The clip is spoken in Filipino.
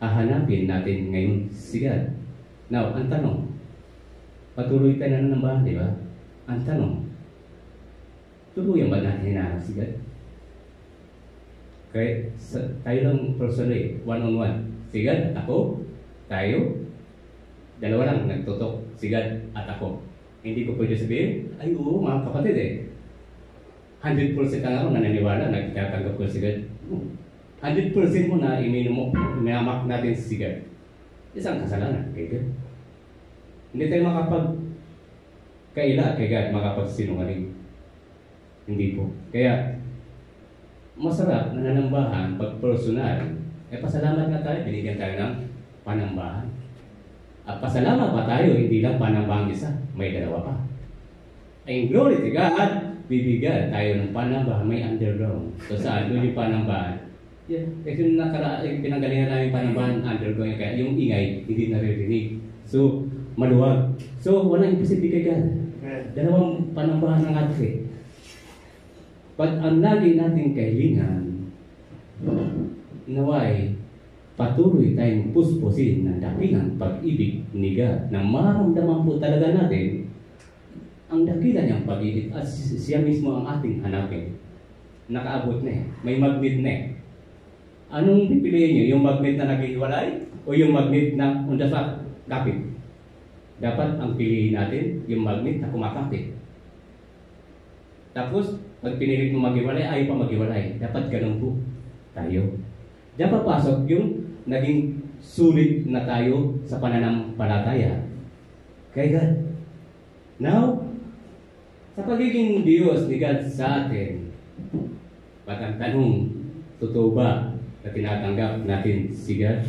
hahanapin natin ngayon si God. Now, ang tanong, patuloy tayo na nanambahan, di ba? Ang tanong, tuluyan ba natin hinahanap si God? Okay, tayo lang personally, one-on-one. Si God at ako, tayo, dalawa lang nagtutok, si God at ako. Hindi ko pwede sabihin, ay oo mga kapatid 100% ang ako nananiwala, nagtatanggap ko si God. 100% mo na minamak natin si God. Isang kasalanan kay God. Hindi tayo makapagkaila kay God, makapagsinungaling. Hindi po. Kaya, masarap na nanambahan pag personal. Pasalamat na tayo, binigyan tayo ng panambahan. At pasalamat pa tayo, hindi lang panambahan isa, may dalawa pa. Ay, glory to God, bibigyan tayo ng panambahan, may underground. So saan doon yung panambahan? Yeah. Kasi yung pinanggalingan namin panambahan, underground, kaya yung ingay, hindi naririnig. So, maluwag. So, walang imposible kay God. Dalawang panambahan ng atin. Pag ang lagi nating kailangan, naway, patuloy tayong puspusin ng dakilang pag-ibig ni God na maramdaman po talaga natin ang dakila niyang pag-ibig at siya mismo ang ating hanapin. Nakaabot na may magnet na Anong pipiliin niyo? Yung magnet na naghihiwalay o yung magnet na unda sa kapit? Dapat ang piliin natin yung magnet na kumakapit. Tapos, pag pinilit mo maghiwalay, ayaw pa maghiwalay. Dapat ganun po tayo. Diyan papasok yung naging sulit na tayo sa pananampalataya kay God. Now, sa pagiging Diyos ni God sa atin, ba't ang tanong, totoo ba na tinatanggap natin si God?